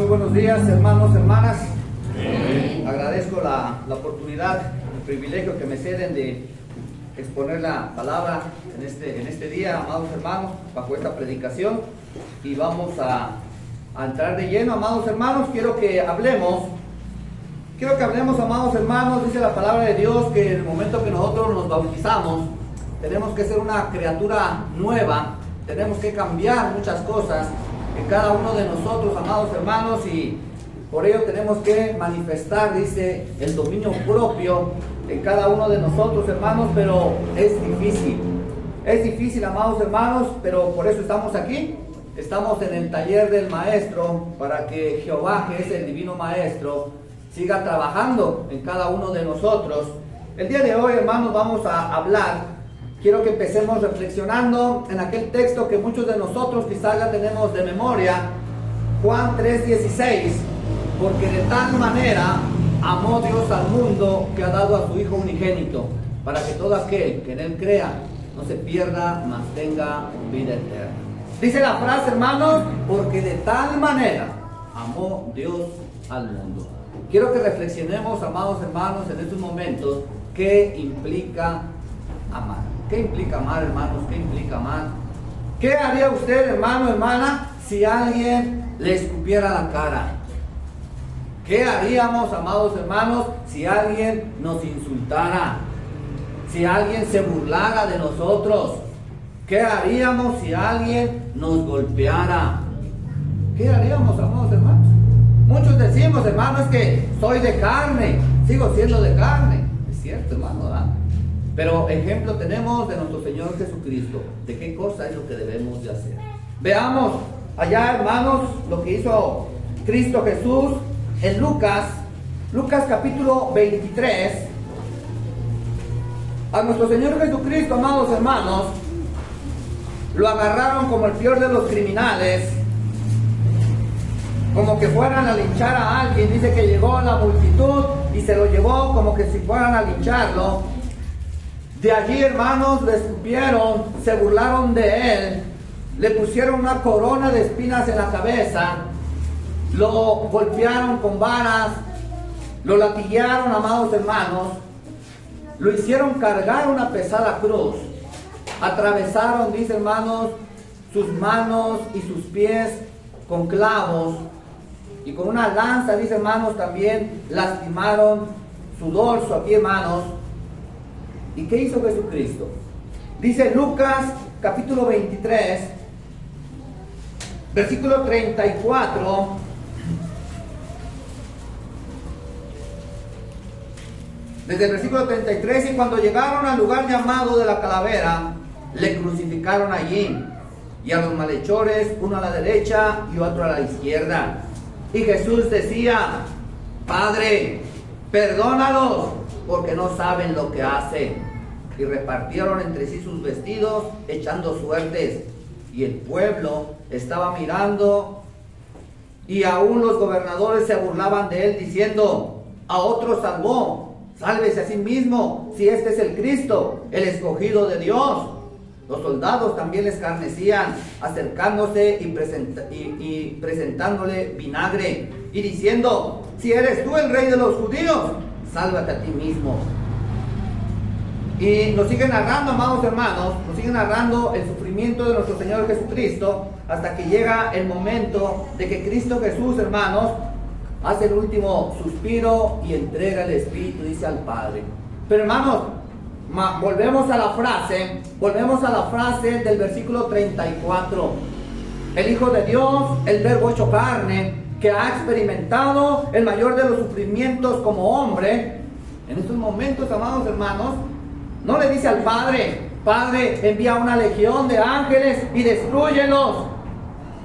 buenos días, hermanos, hermanas. Amén. Agradezco la oportunidad, el privilegio que me ceden de exponer la palabra en este día, amados hermanos, bajo esta predicación. Y vamos a entrar de lleno, amados hermanos. Quiero que hablemos, amados hermanos. Dice la palabra de Dios que en el momento que nosotros nos bautizamos, tenemos que ser una criatura nueva, tenemos que cambiar muchas cosas en cada uno de nosotros, amados hermanos, y por ello tenemos que manifestar, dice, el dominio propio en cada uno de nosotros, hermanos, pero es difícil, amados hermanos, pero por eso estamos aquí. Estamos en el taller del maestro para que Jehová, que es el divino maestro, siga trabajando en cada uno de nosotros. El día de hoy, hermanos, vamos a hablar. Quiero que empecemos reflexionando en aquel texto que muchos de nosotros quizás ya tenemos de memoria, Juan 3:16, porque de tal manera amó Dios al mundo que ha dado a su Hijo unigénito, para que todo aquel que en Él crea no se pierda, mas tenga vida eterna. Dice la frase, hermanos, porque de tal manera amó Dios al mundo. Quiero que reflexionemos, amados hermanos, en estos momentos, ¿qué implica amar? ¿Qué implica amar, hermanos? ¿Qué implica amar? ¿Qué haría usted, hermano, hermana, si alguien le escupiera la cara? ¿Qué haríamos, amados hermanos, si alguien nos insultara? Si alguien se burlara de nosotros. ¿Qué haríamos si alguien nos golpeara? ¿Qué haríamos, amados hermanos? Muchos decimos, hermanos, que soy de carne, sigo siendo de carne. Es cierto, hermano, ¿verdad? Pero ejemplo tenemos de nuestro Señor Jesucristo, de qué cosa es lo que debemos de hacer. Veamos allá, hermanos, lo que hizo Cristo Jesús en Lucas capítulo 23. A nuestro Señor Jesucristo, amados hermanos, lo agarraron como el peor de los criminales, como que fueran a linchar a alguien. Dice que llegó la multitud y se lo llevó como que si fueran a lincharlo. De allí, hermanos, le escupieron, se burlaron de él, le pusieron una corona de espinas en la cabeza, lo golpearon con varas, lo latiguearon, amados hermanos, lo hicieron cargar una pesada cruz, atravesaron, dice, hermanos, sus manos y sus pies con clavos, y con una lanza, dice, hermanos, también lastimaron su dorso aquí, hermanos. ¿Y qué hizo Jesucristo? Dice Lucas capítulo 23, versículo 34. Desde el versículo 33, y cuando llegaron al lugar llamado de la calavera, le crucificaron allí, y a los malhechores, uno a la derecha y otro a la izquierda. Y Jesús decía: Padre, perdónalos, porque no saben lo que hacen. Y repartieron entre sí sus vestidos, echando suertes. Y el pueblo estaba mirando, y aún los gobernadores se burlaban de él, diciendo: a otro salvó, sálvese a sí mismo, si este es el Cristo, el escogido de Dios. Los soldados también le escarnecían, acercándose y presentándole vinagre, y diciendo: si eres tú el rey de los judíos, sálvate a ti mismo. Y nos siguen narrando, amados hermanos, nos siguen narrando el sufrimiento de nuestro Señor Jesucristo, hasta que llega el momento de que Cristo Jesús, hermanos, hace el último suspiro y entrega el Espíritu, dice, al Padre. Pero, hermanos, volvemos a la frase del versículo 34. El Hijo de Dios, el Verbo hecho carne, que ha experimentado el mayor de los sufrimientos como hombre, en estos momentos, amados hermanos, no le dice al Padre: Padre, envía una legión de ángeles y destrúyelos.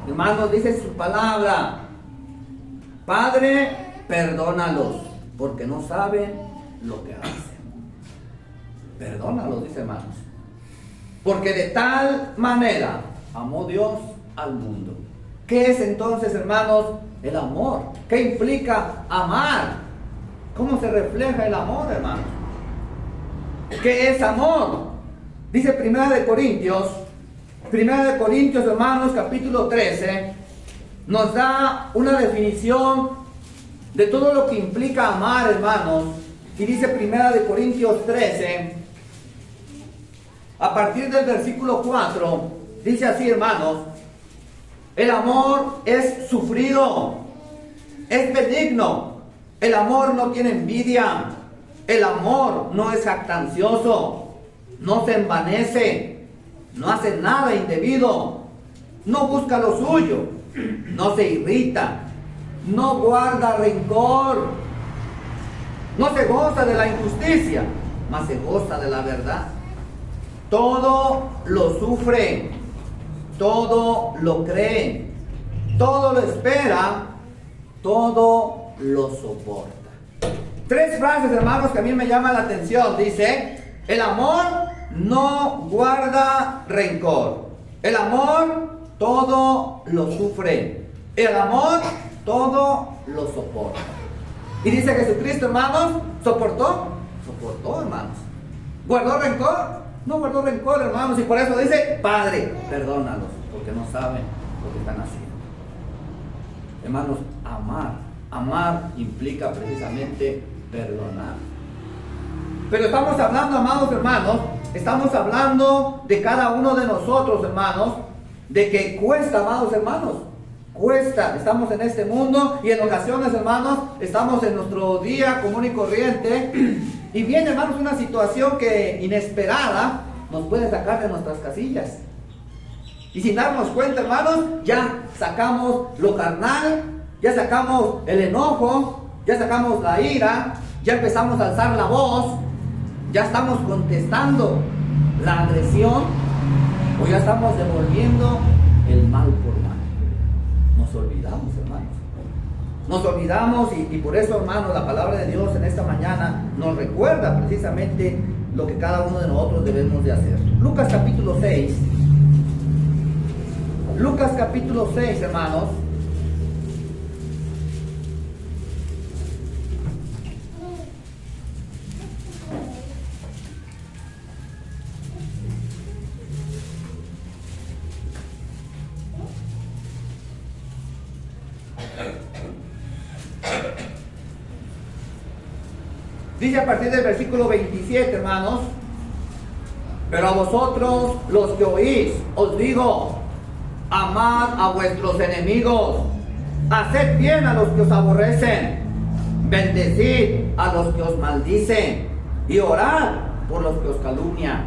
Hermanos, dice su palabra: Padre, perdónalos, porque no saben lo que hacen. Perdónalos, dice, hermanos, porque de tal manera amó Dios al mundo. ¿Qué es entonces, hermanos, el amor? ¿Qué implica amar? ¿Cómo se refleja el amor, hermanos? ¿Qué es amor? Dice Primera de Corintios, hermanos, capítulo 13, nos da una definición de todo lo que implica amar, hermanos. Y dice 1 Corintios 13, a partir del versículo 4, dice así, hermanos: el amor es sufrido, es benigno, el amor no tiene envidia, el amor no es jactancioso, no se envanece, no hace nada indebido, no busca lo suyo, no se irrita, no guarda rencor, no se goza de la injusticia, mas se goza de la verdad. Todo lo sufre, todo lo cree, todo lo espera, todo lo soporta. 3 frases, hermanos, que a mí me llaman la atención. Dice: el amor no guarda rencor, el amor todo lo sufre, el amor todo lo soporta. Y dice Jesucristo, hermanos, soportó, hermanos. ¿Guardó rencor? No guardó rencor, hermanos, y por eso dice: Padre, perdónalos, porque no saben lo que están haciendo. Hermanos, amar implica precisamente perdonar. Pero estamos hablando, amados hermanos, estamos hablando de cada uno de nosotros, hermanos, de que cuesta, amados hermanos, cuesta. Estamos en este mundo y en ocasiones, hermanos, estamos en nuestro día común y corriente y viene, hermanos, una situación que inesperada nos puede sacar de nuestras casillas. Y sin darnos cuenta, hermanos, ya sacamos lo carnal, ya sacamos el enojo, ya sacamos la ira, ya empezamos a alzar la voz, ya estamos contestando la agresión o ya estamos devolviendo el mal por mal. Nos olvidamos, hermanos. Nos olvidamos y por eso, hermanos, la palabra de Dios en esta mañana nos recuerda precisamente lo que cada uno de nosotros debemos de hacer. Lucas capítulo 6. Lucas capítulo 6, hermanos. Dice a partir del versículo 27, hermanos: pero a vosotros los que oís, os digo, amad a vuestros enemigos, haced bien a los que os aborrecen, bendecid a los que os maldicen, y orad por los que os calumnian.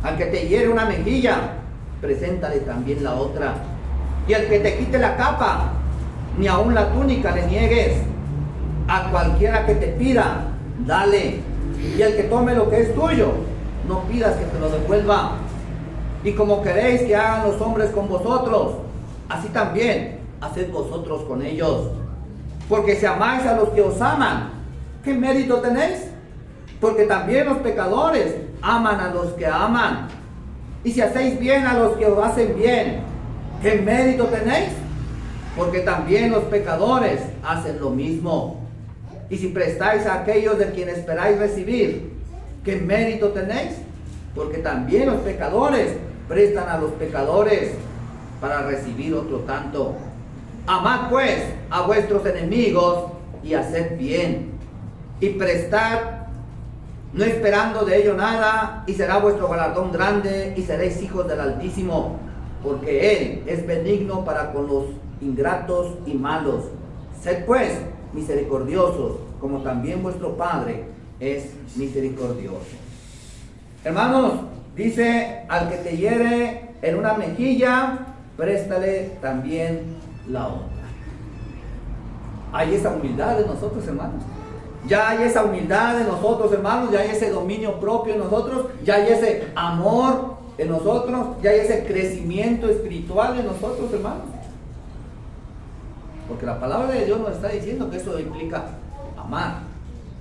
Al que te hiere una mejilla, preséntale también la otra. Y al que te quite la capa, ni aun la túnica le niegues. A cualquiera que te pida, dale. Y al que tome lo que es tuyo, no pidas que te lo devuelva. Y como queréis que hagan los hombres con vosotros, así también haced vosotros con ellos. Porque si amáis a los que os aman, ¿qué mérito tenéis? Porque también los pecadores aman a los que aman. Y si hacéis bien a los que os hacen bien, ¿qué mérito tenéis? Porque también los pecadores hacen lo mismo. Y si prestáis a aquellos de quienes esperáis recibir, ¿qué mérito tenéis? Porque también los pecadores prestan a los pecadores para recibir otro tanto. Amad pues a vuestros enemigos y haced bien. Y prestad, no esperando de ello nada, y será vuestro galardón grande, y seréis hijos del Altísimo, porque Él es benigno para con los ingratos y malos. Sed pues misericordiosos, como también vuestro Padre es misericordioso. Hermanos, dice: al que te hiere en una mejilla, préstale también la otra. Hay esa humildad de nosotros, hermanos. Ya hay esa humildad en nosotros, hermanos. Ya hay ese dominio propio en nosotros. Ya hay ese amor en nosotros. Ya hay ese crecimiento espiritual en nosotros, hermanos. Porque la palabra de Dios nos está diciendo que eso implica amar.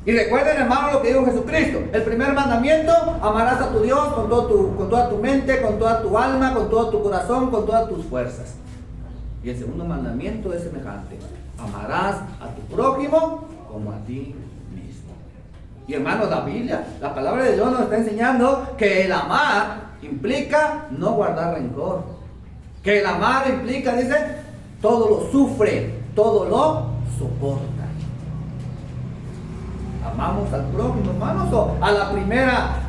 Y recuerden, hermanos, lo que dijo Jesucristo. El primer mandamiento: amarás a tu Dios con toda tu mente, con toda tu alma, con todo tu corazón, con todas tus fuerzas. Y el segundo mandamiento es semejante: amarás a tu prójimo como a ti mismo. Y hermanos, la Biblia, la palabra de Dios nos está enseñando que el amar implica no guardar rencor. Que el amar implica, dice, todo lo sufre, todo lo soporta. ¿Amamos al prójimo, hermanos? ¿O a la primera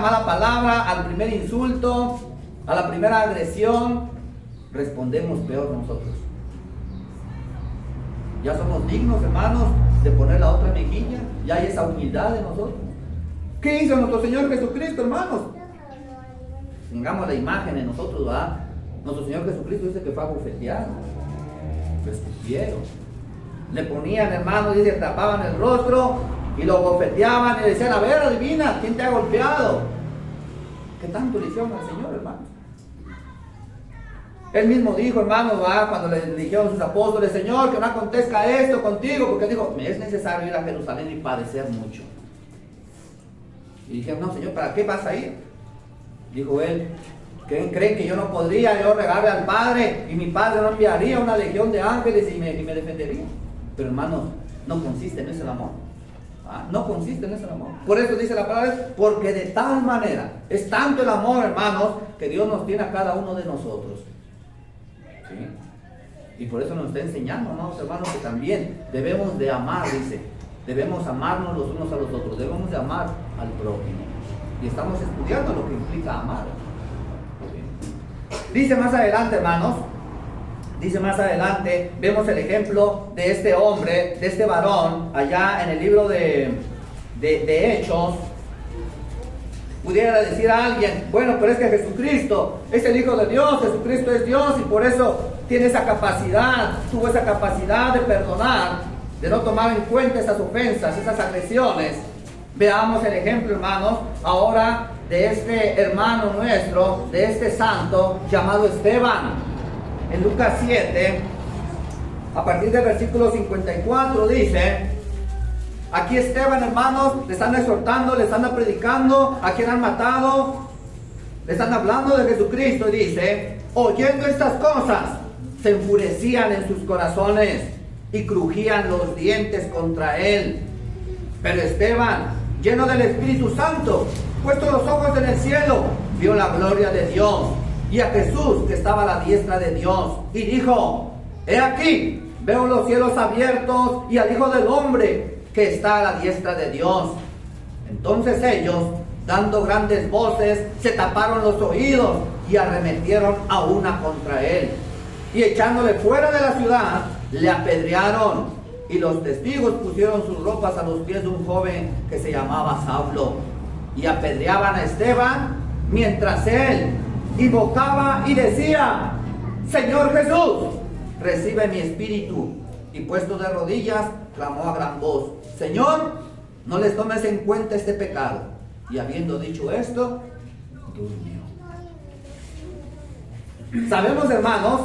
mala palabra, al primer insulto, a la primera agresión, respondemos peor nosotros? Ya somos dignos, hermanos, de poner la otra mejilla. Ya hay esa humildad en nosotros. ¿Qué hizo nuestro Señor Jesucristo, hermanos? Tengamos la imagen en nosotros, ¿verdad? Nuestro Señor Jesucristo dice que fue abofeteado, lo escupieron, le ponían, hermanos, dice, tapaban el rostro y lo bofeteaban y le decían: a ver, adivina, ¿quién te ha golpeado? ¿Qué tanto le hicieron al Señor, hermanos? Él mismo dijo, hermanos, cuando le dijeron sus apóstoles: Señor, que no acontezca esto contigo, porque él dijo: me es necesario ir a Jerusalén y padecer mucho. Y dijeron: no, Señor, ¿para qué vas a ir? Dijo él: ¿creen que yo no podría regarle al Padre y mi Padre no enviaría una legión de ángeles y me defendería? Pero, hermanos, no consiste en ese amor. No consiste en ese amor. Por eso dice la palabra: porque de tal manera es tanto el amor, hermanos, que Dios nos tiene a cada uno de nosotros. ¿Sí? Y por eso nos está enseñando, amados hermanos, que también debemos de amar, dice. Debemos amarnos los unos a los otros. Debemos de amar al prójimo. Y estamos estudiando lo que implica amar. Dice más adelante, hermanos, vemos el ejemplo de este hombre, de este varón, allá en el libro de Hechos. Pudiera decir a alguien: bueno, pero es que Jesucristo es el Hijo de Dios, Jesucristo es Dios, y por eso tiene esa capacidad, tuvo esa capacidad de perdonar, de no tomar en cuenta esas ofensas, esas agresiones. Veamos el ejemplo, hermanos, ahora de este hermano nuestro, de este santo llamado Esteban. En Lucas 7, a partir del versículo 54, dice: aquí Esteban, hermanos, le están exhortando, le están predicando a quien han matado, le están hablando de Jesucristo, y dice: oyendo estas cosas, se enfurecían en sus corazones y crujían los dientes contra él. Pero Esteban, lleno del Espíritu Santo, puesto los ojos en el cielo, vio la gloria de Dios y a Jesús que estaba a la diestra de Dios, y dijo: he aquí, veo los cielos abiertos y al Hijo del Hombre que está a la diestra de Dios. Entonces ellos, dando grandes voces, se taparon los oídos y arremetieron a una contra él, y echándole fuera de la ciudad, le apedrearon. Y los testigos pusieron sus ropas a los pies de un joven que se llamaba Saulo, y apedreaban a Esteban, mientras él invocaba y decía: Señor Jesús, recibe mi espíritu. Y puesto de rodillas, clamó a gran voz: Señor, no les tomes en cuenta este pecado. Y habiendo dicho esto, durmió. Sabemos, hermanos,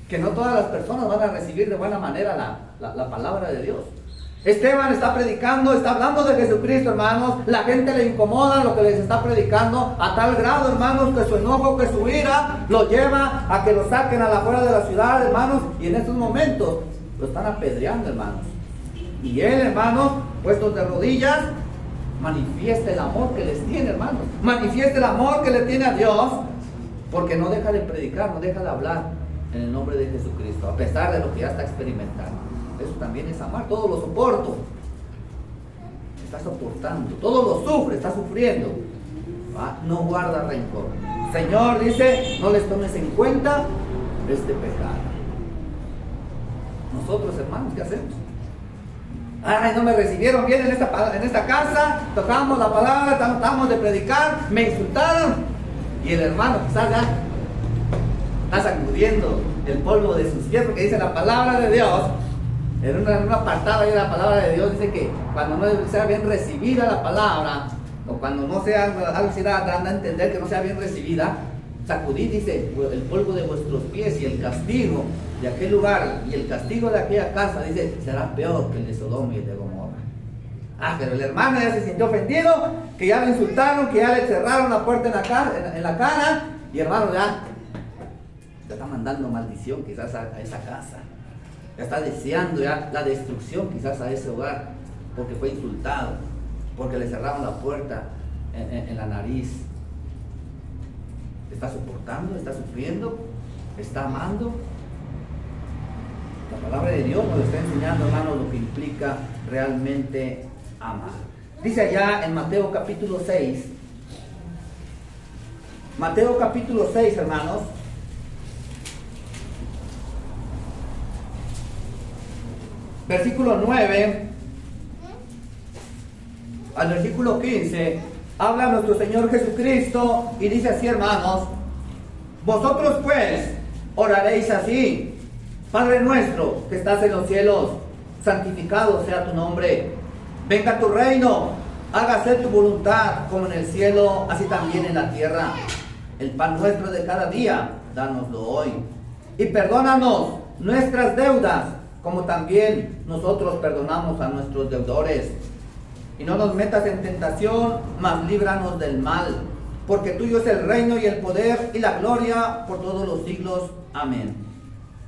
que no todas las personas van a recibir de buena manera la palabra de Dios. Esteban está predicando, está hablando de Jesucristo, hermanos. La gente le incomoda lo que les está predicando, a tal grado, hermanos, que su enojo, que su ira lo lleva a que lo saquen a la afuera de la ciudad, hermanos. Y en estos momentos lo están apedreando, hermanos. Y él, hermanos, puestos de rodillas, manifiesta el amor que les tiene, hermanos. Manifiesta el amor que le tiene a Dios, porque no deja de predicar, no deja de hablar en el nombre de Jesucristo, a pesar de lo que ya está experimentando. Eso también es amar. Todo lo soporto. Está soportando. Todo lo sufre, está sufriendo. No guarda rencor. Señor dice: no les tomes en cuenta este pecado. Nosotros, hermanos, ¿qué hacemos? Ay, no me recibieron bien en esta casa. Tocamos la palabra, tratamos de predicar, me insultaron. Y el hermano quizás ya está sacudiendo el polvo de sus pies, porque dice la palabra de Dios. En un apartado de la palabra de Dios dice que cuando no sea bien recibida la palabra, o cuando no sea algo así dando a entender que no sea bien recibida, sacudid, dice, el polvo de vuestros pies, y el castigo de aquel lugar y el castigo de aquella casa, dice, será peor que el de Sodoma y el de Gomorra. Pero el hermano ya se sintió ofendido, que ya le insultaron, que ya le cerraron la puerta en la cara, y hermano ya está mandando maldición quizás a esa casa. Ya está deseando ya la destrucción quizás a ese hogar, porque fue insultado, porque le cerraron la puerta en la nariz. Está soportando, está sufriendo. ¿Está amando? La palabra de Dios nos está enseñando, hermanos, lo que implica realmente amar. Dice allá en Mateo capítulo 6. Mateo capítulo 6, hermanos. Versículo 9 al versículo 15. Habla nuestro Señor Jesucristo y dice así, hermanos: vosotros pues oraréis así: Padre nuestro que estás en los cielos, santificado sea tu nombre. Venga tu reino, hágase tu voluntad como en el cielo, así también en la tierra. El pan nuestro de cada día, dánoslo hoy. Y perdónanos nuestras deudas, como también nosotros perdonamos a nuestros deudores. Y no nos metas en tentación, mas líbranos del mal. Porque tuyo es el reino y el poder y la gloria por todos los siglos. Amén.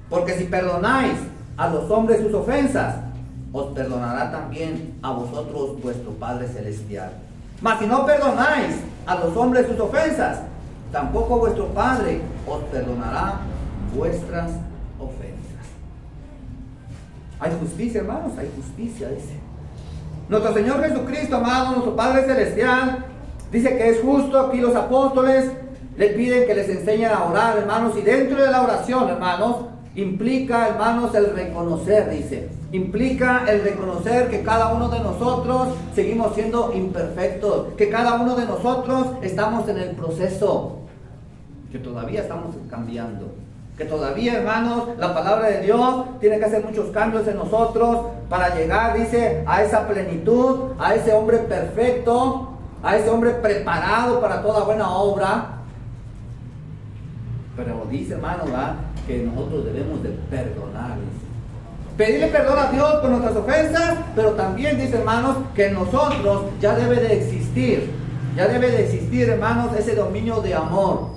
Porque si perdonáis a los hombres sus ofensas, os perdonará también a vosotros vuestro Padre Celestial. Mas si no perdonáis a los hombres sus ofensas, tampoco vuestro Padre os perdonará vuestras ofensas. Hay justicia, hermanos, hay justicia, dice. Nuestro Señor Jesucristo, amado, nuestro Padre Celestial, dice que es justo. Aquí los apóstoles le piden que les enseñen a orar, hermanos, y dentro de la oración, hermanos, implica, hermanos, el reconocer, dice. Implica el reconocer que cada uno de nosotros seguimos siendo imperfectos, que cada uno de nosotros estamos en el proceso, que todavía estamos cambiando, que todavía, hermanos, la palabra de Dios tiene que hacer muchos cambios en nosotros para llegar, dice, a esa plenitud, a ese hombre perfecto, a ese hombre preparado para toda buena obra. Pero dice, hermano, ¿verdad?, que nosotros debemos de perdonar, dice. Pedirle perdón a Dios por nuestras ofensas, pero también dice, hermanos, que en nosotros ya debe de existir, hermanos, ese dominio de amor,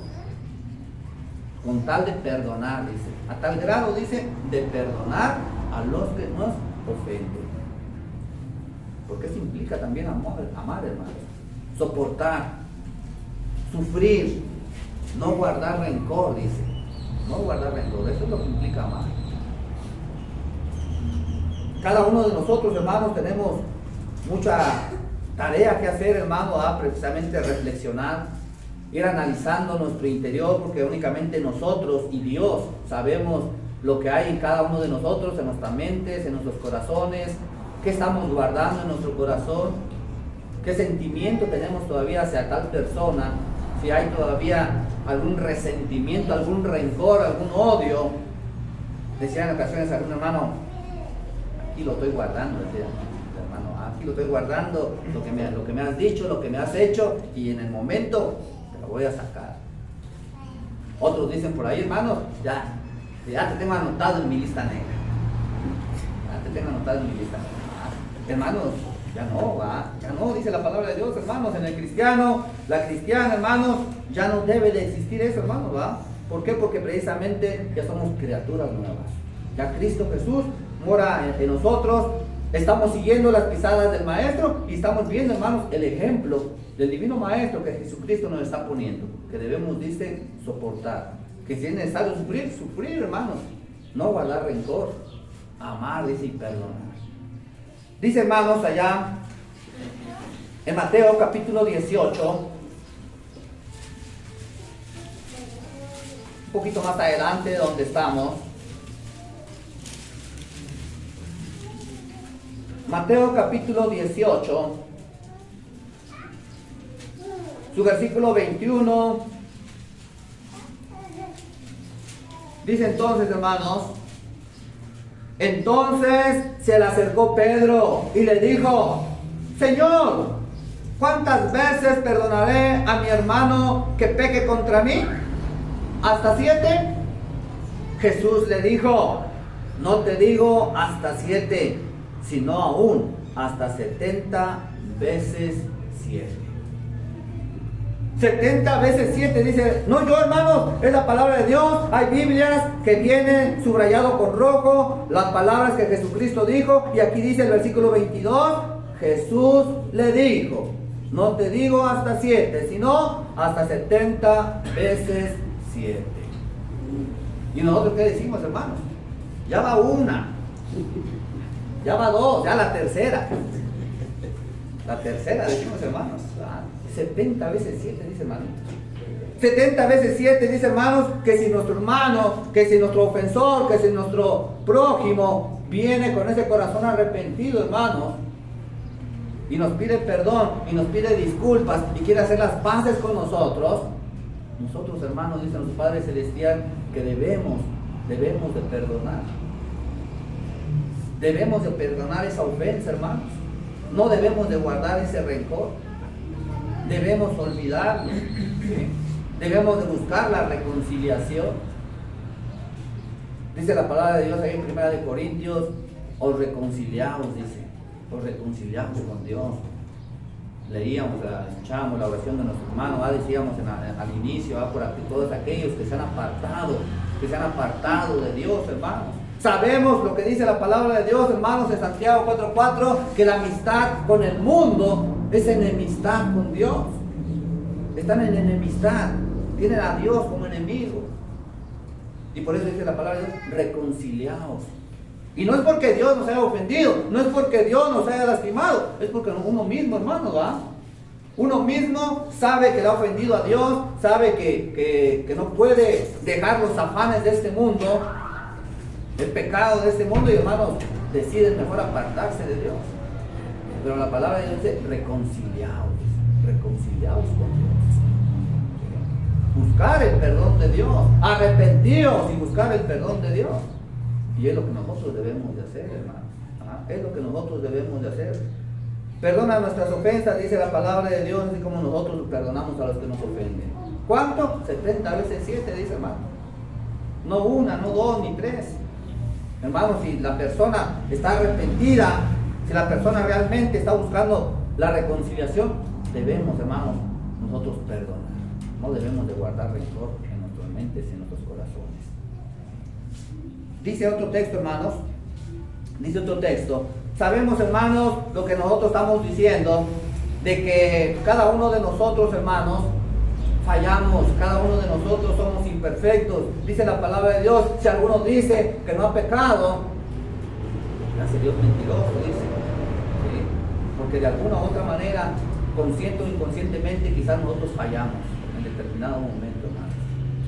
con tal de perdonar, dice, a tal grado, dice, de perdonar a los que nos ofenden. Porque eso implica también amar, hermanos, soportar, sufrir, no guardar rencor, dice, no guardar rencor, eso es lo que implica amar. Cada uno de nosotros, hermanos, tenemos mucha tarea que hacer, hermano, precisamente reflexionar, ir analizando nuestro interior, porque únicamente nosotros y Dios sabemos lo que hay en cada uno de nosotros, en nuestras mentes, en nuestros corazones, qué estamos guardando en nuestro corazón, qué sentimiento tenemos todavía hacia tal persona, si hay todavía algún resentimiento, algún rencor, algún odio. Decía en ocasiones algún hermano: aquí lo estoy guardando, decía hermano, aquí lo estoy guardando, lo que me has dicho, lo que me has hecho, y en el momento te lo voy a sacar. Otros dicen por ahí, hermanos, ya te tengo anotado en mi lista negra. Hermanos, ya no, dice la palabra de Dios, hermanos. En el cristiano, la cristiana, hermanos, ya no debe de existir eso, hermanos, ¿va? ¿Por qué? Porque precisamente ya somos criaturas nuevas. Ya Cristo Jesús mora en nosotros, estamos siguiendo las pisadas del Maestro y estamos viendo, hermanos, el ejemplo del Divino Maestro que Jesucristo nos está poniendo, que debemos, dice, soportar, que si es necesario sufrir, hermanos, no guardar rencor, amar, dice, y perdonar. Dice, hermanos, allá en Mateo capítulo 18, un poquito más adelante de donde estamos. Mateo capítulo 18, su versículo 21, dice entonces, hermanos: entonces se le acercó Pedro y le dijo: Señor, ¿cuántas veces perdonaré a mi hermano que peque contra mí? ¿Hasta 7? Jesús le dijo: no te digo hasta 7, sino aún hasta 70 veces 7. 70 veces 7, dice. No yo, hermanos, es la palabra de Dios. Hay Biblias que vienen subrayado con rojo las palabras que Jesucristo dijo, y aquí dice el versículo 22: Jesús le dijo: no te digo hasta 7, sino hasta 70 veces 7. ¿Y nosotros qué decimos, hermanos? Ya va una, ya va dos, ya la tercera. La tercera, decimos, hermanos. 70 veces 7, dice, hermanos. 70 veces 7, dice, hermanos, que si nuestro hermano, que si nuestro ofensor, que si nuestro prójimo viene con ese corazón arrepentido, hermanos, y nos pide perdón, y nos pide disculpas, y quiere hacer las paces con nosotros, hermanos, dice nuestro Padre Celestial, que debemos de perdonar. Debemos de perdonar esa ofensa, hermanos. No debemos de guardar ese rencor. Debemos olvidarlo. ¿Sí? Debemos de buscar la reconciliación. Dice la palabra de Dios ahí en 1 de Corintios, os reconciliaos, dice, os reconciliaos con Dios. Leíamos, escuchábamos la oración de nuestro hermano, decíamos al inicio, por aquí, todos aquellos que se han apartado de Dios, hermanos. Sabemos lo que dice la palabra de Dios, hermanos, en Santiago 4:4, que la amistad con el mundo es enemistad con Dios. Están en enemistad, tienen a Dios como enemigo. Y por eso dice la palabra de Dios, reconciliaos. Y no es porque Dios nos haya ofendido, no es porque Dios nos haya lastimado, es porque uno mismo, hermano, uno mismo sabe que le ha ofendido a Dios, sabe que no puede dejar los afanes de este mundo, el pecado de este mundo, y hermanos, deciden mejor apartarse de Dios. Pero la palabra de Dios dice, reconciliaos con Dios. Buscar el perdón de Dios, arrepentiros y buscar el perdón de Dios. Y es lo que nosotros debemos de hacer, hermanos. Es lo que nosotros debemos de hacer. Perdona nuestras ofensas, dice la palabra de Dios, así como nosotros perdonamos a los que nos ofenden. ¿Cuánto? 70 veces 7, dice, hermano. No una, no dos, ni tres. Hermanos, si la persona está arrepentida, si la persona realmente está buscando la reconciliación, debemos, hermanos, nosotros perdonar. No debemos de guardar rencor en nuestras mentes y en nuestros corazones. Dice otro texto, hermanos. Dice otro texto. Sabemos, hermanos, lo que nosotros estamos diciendo, de que cada uno de nosotros, hermanos, fallamos, cada uno de nosotros somos imperfectos. Dice la palabra de Dios, si alguno dice que no ha pecado, hace Dios mentiroso, dice. ¿Sí? Porque de alguna u otra manera, consciente o inconscientemente, quizás nosotros fallamos en determinado momento, hermanos.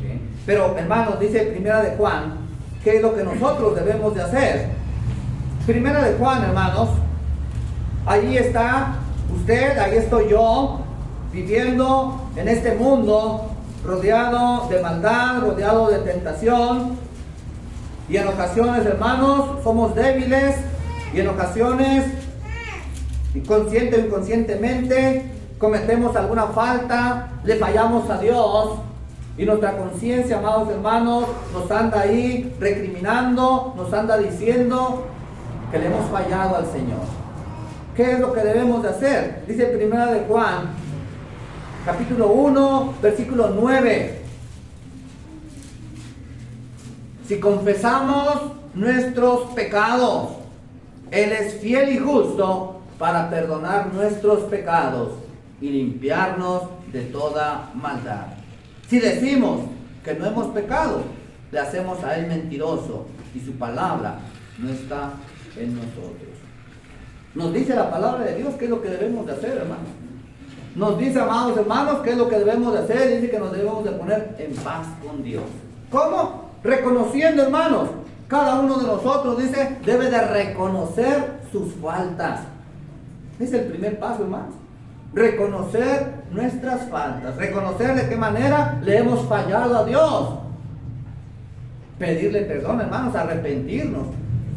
¿Sí? Pero, hermanos, dice Primera de Juan, ¿qué es lo que nosotros debemos de hacer? Primera de Juan, hermanos, ahí está usted, ahí estoy yo, viviendo en este mundo, rodeado de maldad, rodeado de tentación, y en ocasiones, hermanos, somos débiles, y en ocasiones, inconsciente o inconscientemente, cometemos alguna falta, le fallamos a Dios, y nuestra conciencia, amados hermanos, nos anda ahí recriminando, nos anda diciendo que le hemos fallado al Señor. ¿Qué es lo que debemos de hacer? Dice Primera de Juan, capítulo 1, versículo 9. Si confesamos nuestros pecados, Él es fiel y justo para perdonar nuestros pecados y limpiarnos de toda maldad. Si decimos que no hemos pecado, le hacemos a Él mentiroso y su palabra no está en nosotros. Nos dice la palabra de Dios qué es lo que debemos de hacer, hermanos. Nos dice, amados hermanos, qué es lo que debemos de hacer. Dice que nos debemos de poner en paz con Dios. ¿Cómo? Reconociendo, hermanos. Cada uno de nosotros, dice, debe de reconocer sus faltas. Es el primer paso, hermanos. Reconocer nuestras faltas. Reconocer de qué manera le hemos fallado a Dios. Pedirle perdón, hermanos, arrepentirnos.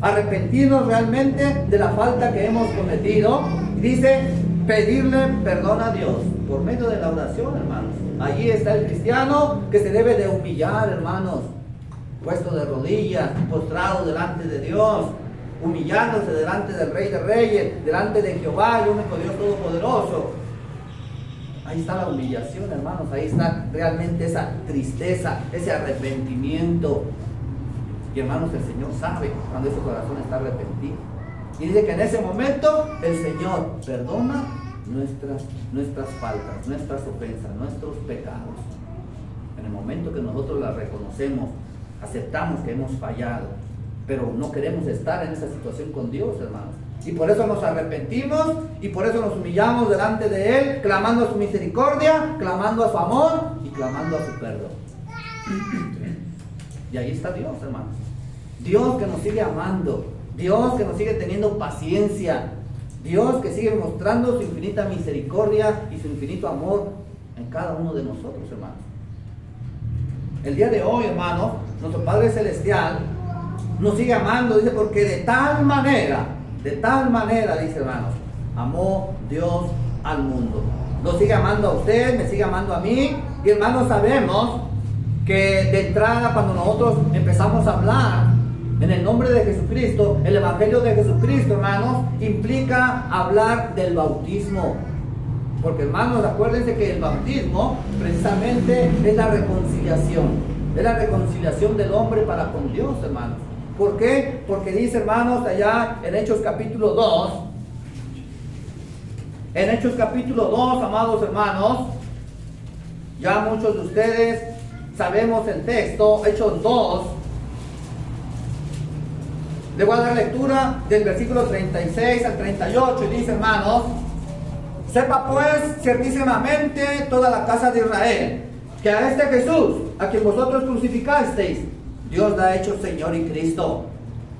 Arrepentirnos realmente de la falta que hemos cometido. Y dice, pedirle perdón a Dios por medio de la oración, hermanos. Allí está el cristiano que se debe de humillar, hermanos, puesto de rodillas, postrado delante de Dios, humillándose delante del Rey de Reyes, delante de Jehová, el único Dios todopoderoso. Ahí está la humillación, hermanos. Ahí está realmente esa tristeza, ese arrepentimiento. Y hermanos, el Señor sabe cuando ese corazón está arrepentido. Y dice que en ese momento el Señor perdona nuestras faltas, nuestras ofensas, nuestros pecados. En el momento que nosotros las reconocemos aceptamos que hemos fallado, pero no queremos estar en esa situación con Dios, hermanos. Y por eso nos arrepentimos y por eso nos humillamos delante de Él, clamando a su misericordia, clamando a su amor y clamando a su perdón. Y ahí está Dios, hermanos. Dios que nos sigue amando, Dios que nos sigue teniendo paciencia, Dios que sigue mostrando su infinita misericordia y su infinito amor en cada uno de nosotros, hermanos. El día de hoy, hermanos, nuestro Padre Celestial nos sigue amando, dice, porque de tal manera, dice, hermanos, amó Dios al mundo. Lo sigue amando a usted, me sigue amando a mí. Y hermanos, sabemos que de entrada, cuando nosotros empezamos a hablar en el nombre de Jesucristo, el Evangelio de Jesucristo, hermanos, implica hablar del bautismo. Porque, hermanos, acuérdense que el bautismo precisamente es la reconciliación. Es la reconciliación del hombre para con Dios, hermanos. ¿Por qué? Porque dice, hermanos, allá en Hechos capítulo 2, amados hermanos, ya muchos de ustedes sabemos el texto, Hechos 2. Le voy a dar lectura del versículo 36 al 38 y dice, hermanos, sepa pues ciertísimamente toda la casa de Israel, que a este Jesús, a quien vosotros crucificasteis, Dios la ha hecho Señor y Cristo.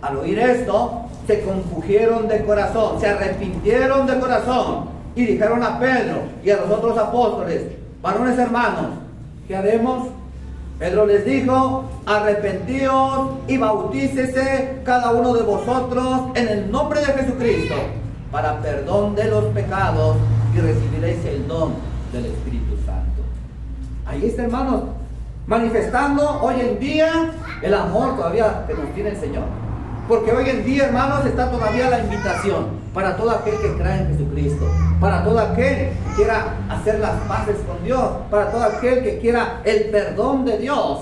Al oír esto, se compungieron de corazón, se arrepintieron de corazón y dijeron a Pedro y a los otros apóstoles, varones hermanos, ¿qué haremos? Pedro les dijo, arrepentíos y bautícese cada uno de vosotros en el nombre de Jesucristo para perdón de los pecados y recibiréis el don del Espíritu Santo. Ahí está, hermanos, manifestando hoy en día el amor todavía que nos tiene el Señor. Porque hoy en día, hermanos, está todavía la invitación para todo aquel que cree en Jesucristo, para todo aquel que quiera hacer las paces con Dios, para todo aquel que quiera el perdón de Dios,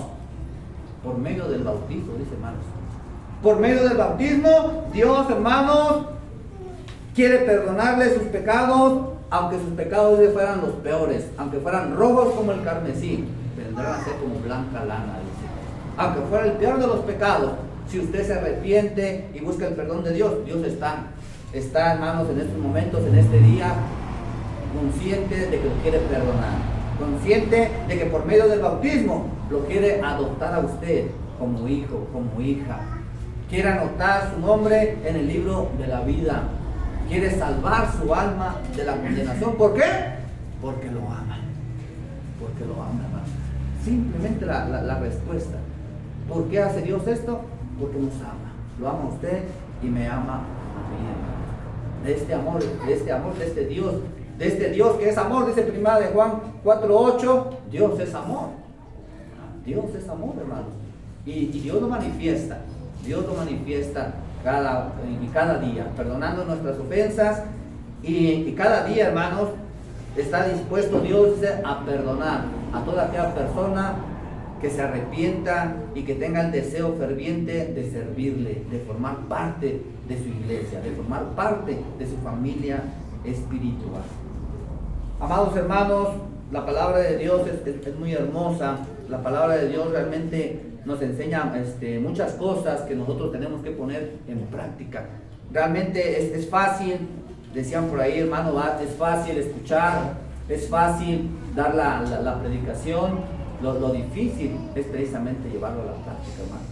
por medio del bautismo, dice, hermanos. Por medio del bautismo, Dios, hermanos, quiere perdonarle sus pecados, aunque sus pecados fueran los peores, aunque fueran rojos como el carmesí, vendrán a ser como blanca lana, dice. Aunque fuera el peor de los pecados, si usted se arrepiente y busca el perdón de Dios, Dios está, hermanos, en estos momentos, en este día, consciente de que lo quiere perdonar, consciente de que por medio del bautismo lo quiere adoptar a usted como hijo, como hija, quiere anotar su nombre en el libro de la vida, quiere salvar su alma de la condenación. ¿Por qué? Porque lo ama, hermano. Simplemente la respuesta. ¿Por qué hace Dios esto? Porque nos ama. Lo ama a usted y me ama a mí, hermano. De este Dios que es amor, dice primera de Juan 4:8, Dios es amor. Dios es amor, hermano. Y Dios lo manifiesta. Dios lo manifiesta cada día, perdonando nuestras ofensas. Y cada día, hermanos, está dispuesto Dios a perdonar a toda aquella persona que se arrepienta y que tenga el deseo ferviente de servirle, de formar parte de su iglesia, de formar parte de su familia espiritual. Amados hermanos, la palabra de Dios es muy hermosa. La palabra de Dios realmente nos enseña muchas cosas que nosotros tenemos que poner en práctica. Realmente es fácil, decían por ahí, hermano, es fácil escuchar, es fácil dar la predicación. Lo difícil es precisamente llevarlo a la práctica, hermanos.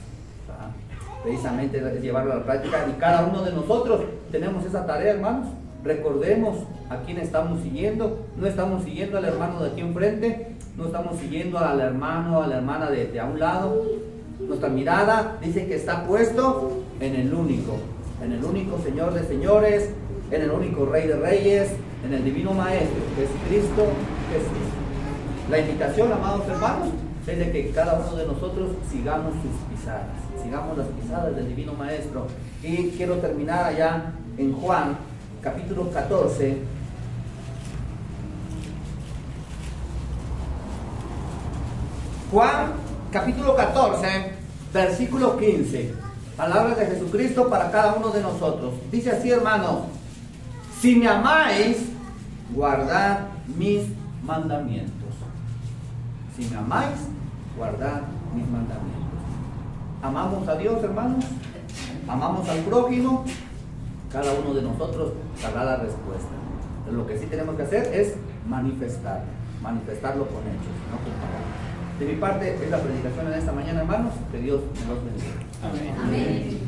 Precisamente es llevarlo a la práctica. Y cada uno de nosotros tenemos esa tarea, hermanos. Recordemos a quién estamos siguiendo. No estamos siguiendo al hermano de aquí enfrente. No estamos siguiendo al hermano, a la hermana de a un lado. Nuestra mirada dice que está puesto en el único Señor de señores, en el único Rey de reyes, en el divino Maestro, que es Cristo Jesús. La invitación, amados hermanos, es de que cada uno de nosotros sigamos sus pisadas, sigamos las pisadas del divino Maestro. Y quiero terminar allá en Juan, capítulo 14. Juan, capítulo 14, versículo 15. Palabras de Jesucristo para cada uno de nosotros. Dice así, hermanos: si me amáis, guardad mis mandamientos. Si me amáis, guardad mis mandamientos. amamos a Dios, hermanos, amamos al prójimo, cada uno de nosotros sabrá la respuesta. Pero lo que sí tenemos que hacer es manifestarlo con hechos, no con palabras. De mi parte es la predicación en esta mañana, hermanos. Que Dios nos bendiga. Amén. Amén.